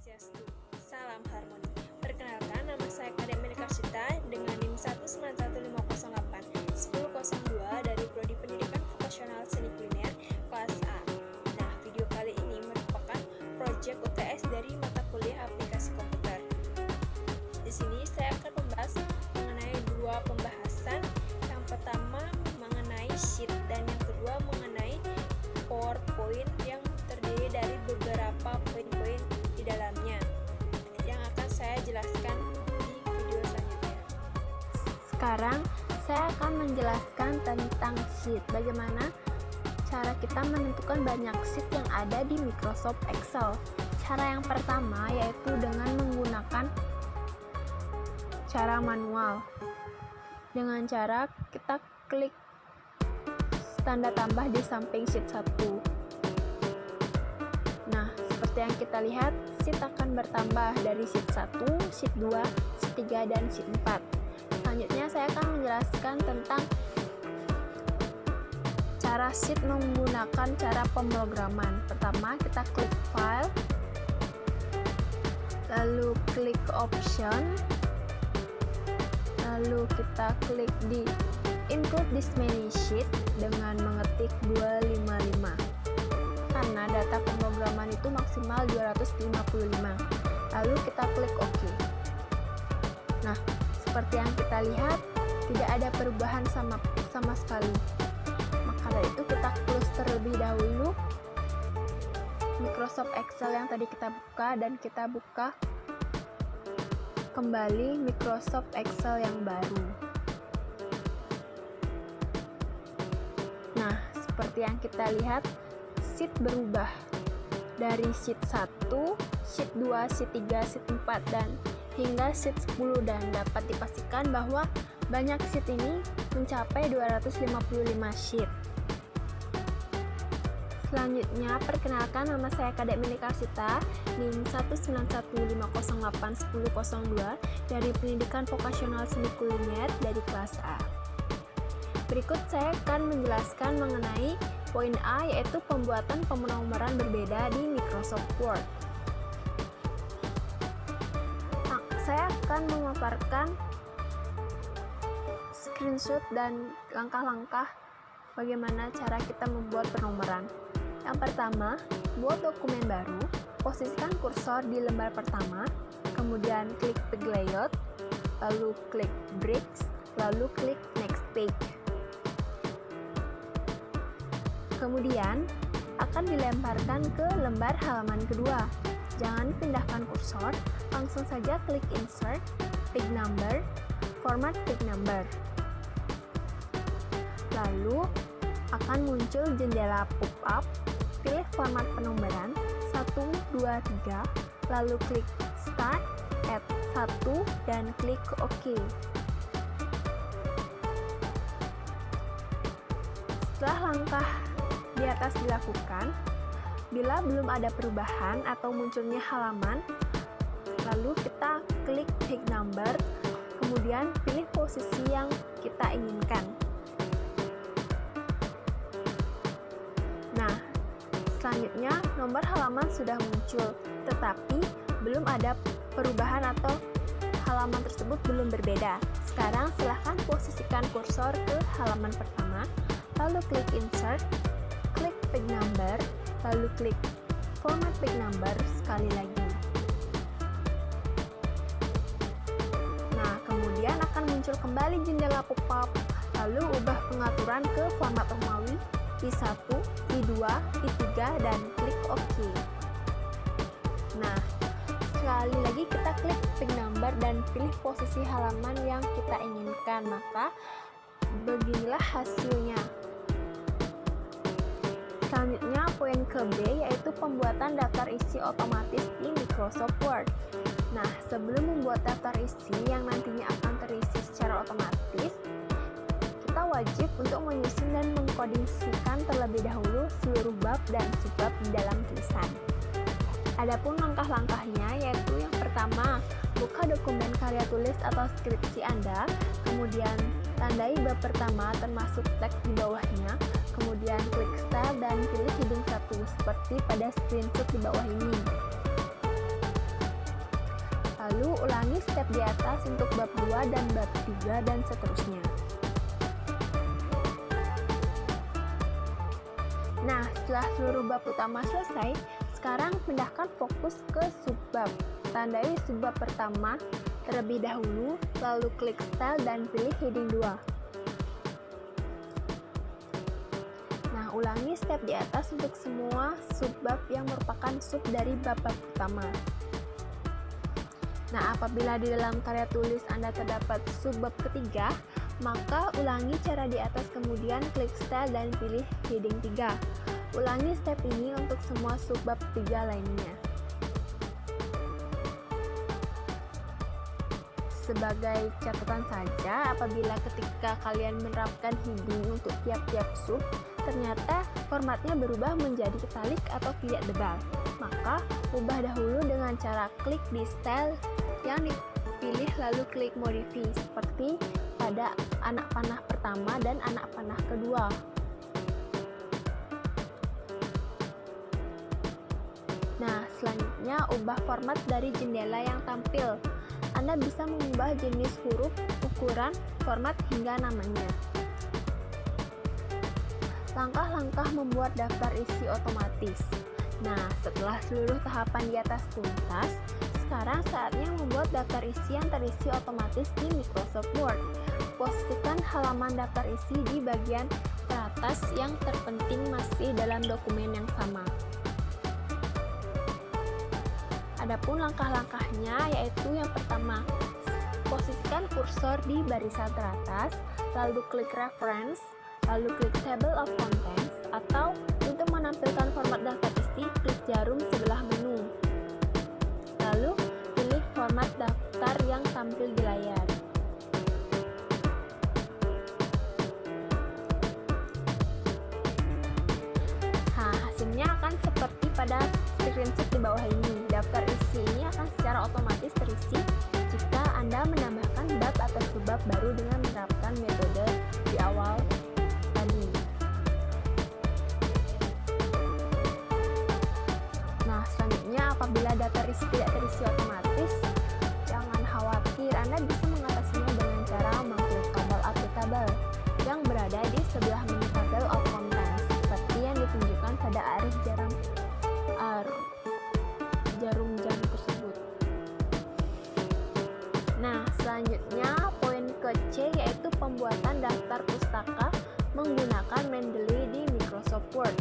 Swastiastu. Salam harmoni. Perkenalkan, nama saya Kadek Melikarsita dengan NIM 1915008 1002 dari Prodi Pendidikan Vokasional Seni Kuliner kelas A. Nah, video kali ini merupakan proyek UTS dari mata kuliah aplikasi komputer. Di sini saya akan membahas mengenai dua pembahasan. Yang pertama mengenai sheet dan yang kedua mengenai PowerPoint yang terdiri dari beberapa poin-poin di dalamnya yang akan saya jelaskan di video selanjutnya. Sekarang saya akan menjelaskan tentang sheet. Bagaimana cara kita menentukan banyak sheet yang ada di Microsoft Excel. Cara yang pertama yaitu dengan menggunakan cara manual. Dengan cara kita klik tanda tambah di samping sheet 1. Nah, seperti yang kita lihat, sheet akan bertambah dari sheet 1, sheet 2, sheet 3, dan sheet 4. Selanjutnya saya akan menjelaskan tentang cara sheet menggunakan cara pemrograman. Pertama, kita klik file, lalu klik option, lalu kita klik di include this many sheet dengan mengetik 255 karena data pemrograman itu maksimal 255. Lalu kita klik OK. Nah, seperti yang kita lihat tidak ada perubahan sama sekali. Maka dari itu kita close terlebih dahulu Microsoft Excel yang tadi kita buka dan kita buka kembali Microsoft Excel yang baru. Nah, seperti yang kita lihat, sheet berubah dari sheet 1, sheet 2, sheet 3, sheet 4, dan hingga sheet 10, dan dapat dipastikan bahwa banyak sheet ini mencapai 255 sheet. Selanjutnya, perkenalkan, nama saya Kadek Melikarsita, NIM 191508102 dari Pendidikan Vokasional Seni Kuliner dari kelas A. Berikut saya akan menjelaskan mengenai poin A, yaitu pembuatan penomoran berbeda di Microsoft Word. Nah, saya akan memaparkan screenshot dan langkah-langkah bagaimana cara kita membuat penomoran. Yang pertama, buat dokumen baru, posisikan kursor di lembar pertama, kemudian klik Page Layout, lalu klik Bricks, lalu klik Next Page. Kemudian akan dilemparkan ke lembar halaman kedua. Jangan pindahkan kursor, langsung saja klik Insert, Page Number, Format Page Number. Lalu akan muncul jendela pop-up, pilih format penomoran 1, 2, 3, lalu klik Start, Add 1, dan klik OK. Setelah langkah di atas dilakukan, bila belum ada perubahan atau munculnya halaman, lalu kita klik Page Number, kemudian pilih posisi yang kita inginkan. Nah, selanjutnya nomor halaman sudah muncul, tetapi belum ada perubahan atau halaman tersebut belum berbeda. Sekarang silahkan posisikan kursor ke halaman pertama, lalu klik Insert, klik Page Number, lalu klik Format Page Number sekali lagi. Nah, kemudian akan muncul kembali jendela pop-up, lalu ubah pengaturan ke format Romawi, I1, I2, I3, dan klik OK. Nah, sekali lagi kita klik Page Number dan pilih posisi halaman yang kita inginkan, maka beginilah hasilnya. Selanjutnya, poin ke B, yaitu pembuatan daftar isi otomatis di Microsoft Word. Nah, sebelum membuat daftar isi yang nantinya akan terisi secara otomatis, kita wajib untuk menyusun dan mengkondisikan terlebih dahulu seluruh bab dan subbab di dalam tulisan. Adapun langkah-langkahnya, yaitu yang pertama, buka dokumen karya tulis atau skripsi Anda, kemudian tandai bab pertama termasuk teks di bawahnya, kemudian klik Start dan pilih heading 1 seperti pada screenshot di bawah ini. ulangi step di atas untuk bab 2 dan bab 3 dan seterusnya. Nah, setelah seluruh bab utama selesai, sekarang pindahkan fokus ke subbab. Tandai subbab pertama terlebih dahulu, lalu klik style dan pilih heading 2. Nah, ulangi step di atas untuk semua subbab yang merupakan sub dari bab-bab utama. Nah, apabila di dalam karya tulis Anda terdapat subbab ketiga, maka ulangi cara di atas kemudian klik style dan pilih heading 3. Ulangi step ini untuk semua subbab 3 lainnya. Sebagai catatan saja, apabila ketika kalian menerapkan heading untuk tiap-tiap sub, ternyata formatnya berubah menjadi italic atau tidak tebal, maka ubah dahulu dengan cara klik di style yang dipilih lalu klik modify seperti pada anak panah pertama dan anak panah kedua. Nah, selanjutnya ubah format dari jendela yang tampil. Anda bisa mengubah jenis huruf, ukuran, format, hingga namanya. Langkah-langkah membuat daftar isi otomatis. Nah, setelah seluruh tahapan di atas tuntas, sekarang saatnya membuat daftar isi yang terisi otomatis di Microsoft Word. Posisikan halaman daftar isi di bagian teratas yang terpenting masih dalam dokumen yang sama. Adapun langkah-langkahnya yaitu yang pertama, posisikan kursor di barisan teratas, lalu klik reference, lalu klik table of contents, atau untuk menampilkan format daftar isi, klik jarum sebelah menu. Lalu pilih format daftar yang tampil di layar. Nah, hasilnya akan seperti pada screenshot di bawah ini. Daftar isi ini akan secara otomatis terisi jika Anda menambahkan bab atau subbab baru dengan menerapkan metode di awal tadi. Nah, selanjutnya apabila daftar isi tidak terisi otomatis, jangan khawatir, Anda bisa mengatasinya dengan cara mengklik tombol aplikabel yang berada di sebelah menu table of contents seperti yang ditunjukkan pada arif jarum jam tersebut. Nah, selanjutnya poin ke C yaitu pembuatan daftar pustaka menggunakan Mendeley di Microsoft Word.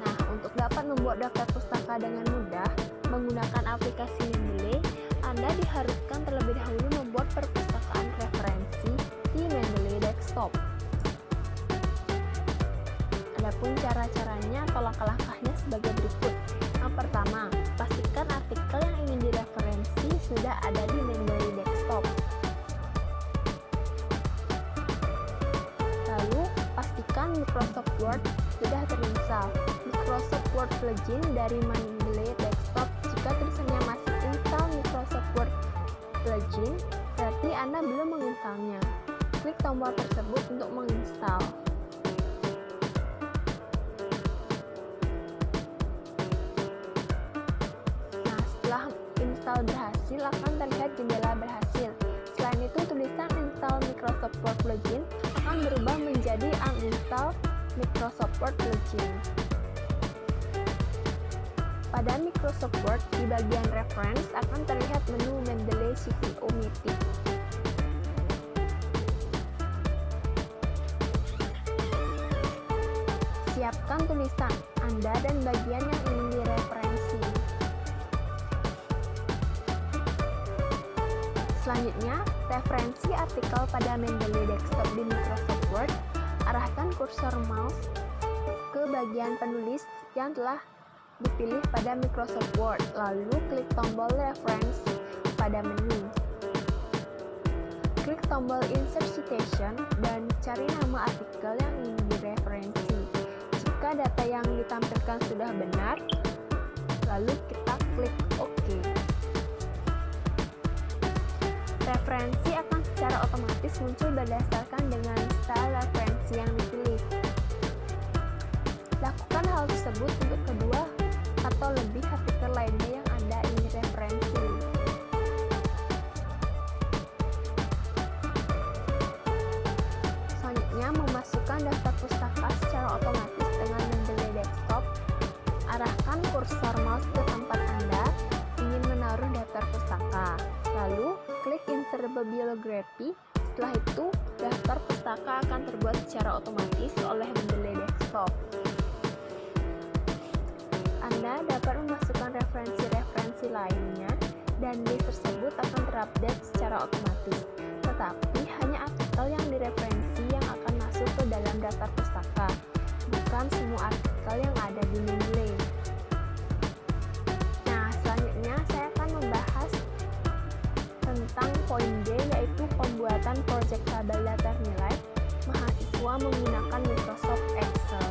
Nah, untuk dapat membuat daftar pustaka dengan mudah menggunakan aplikasi Mendeley, Anda diharuskan terlebih dahulu membuat perpustakaan referensi di Mendeley Desktop. Adapun cara-caranya atau langkah-langkahnya sebagai berikut. Yang pertama, pastikan artikel yang ingin direferensi sudah ada di Mendeley Desktop. Lalu, pastikan Microsoft Word sudah terinstall. Microsoft Word plugin dari Mendeley Desktop. Jika tulisannya masih install Microsoft Word plugin, berarti Anda belum menginstalnya. Klik tombol tersebut untuk menginstal. Install berhasil akan terlihat jendela berhasil. Selain itu, tulisan install Microsoft Word plugin akan berubah menjadi uninstall Microsoft Word plugin. Pada Microsoft Word, di bagian reference akan terlihat menu Mendeley CTO Meeting. Siapkan tulisan Anda dan bagian yang ingin direferensi. Selanjutnya, referensi artikel pada Mendeley Desktop di Microsoft Word, arahkan kursor mouse ke bagian penulis yang telah dipilih pada Microsoft Word, lalu klik tombol reference pada menu. Klik tombol insert citation dan cari nama artikel yang ingin direferensi. Jika data yang ditampilkan sudah benar, lalu kita klik OK. Referensi akan secara otomatis muncul berdasarkan dengan style referensi yang dipilih. Lakukan hal tersebut untuk kedua atau lebih artikel lainnya yang Anda ingin referensi. bibliography. Setelah itu, daftar pustaka akan terbuat secara otomatis oleh mendelay desktop. Anda dapat memasukkan referensi-referensi lainnya dan list tersebut akan terupdate secara otomatis. Tetapi hanya artikel yang direferensi yang akan masuk ke dalam daftar pustaka, bukan semua artikel yang ada di Mendeley. Nah, selanjutnya saya akan membahas tentang poin D, yaitu pembuatan proyek tabel daftar nilai mahasiswa menggunakan Microsoft Excel.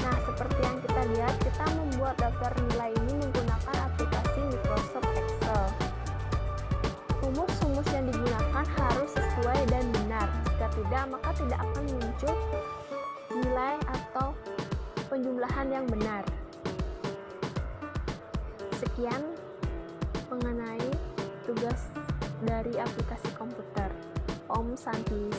Nah, seperti yang kita lihat, kita membuat daftar nilai ini menggunakan aplikasi Microsoft Excel. Rumus-rumus yang digunakan harus sesuai dan benar. Jika tidak, maka tidak akan muncul nilai atau penjumlahan yang benar. Sekian mengenai tugas dari aplikasi komputer. Om Santi.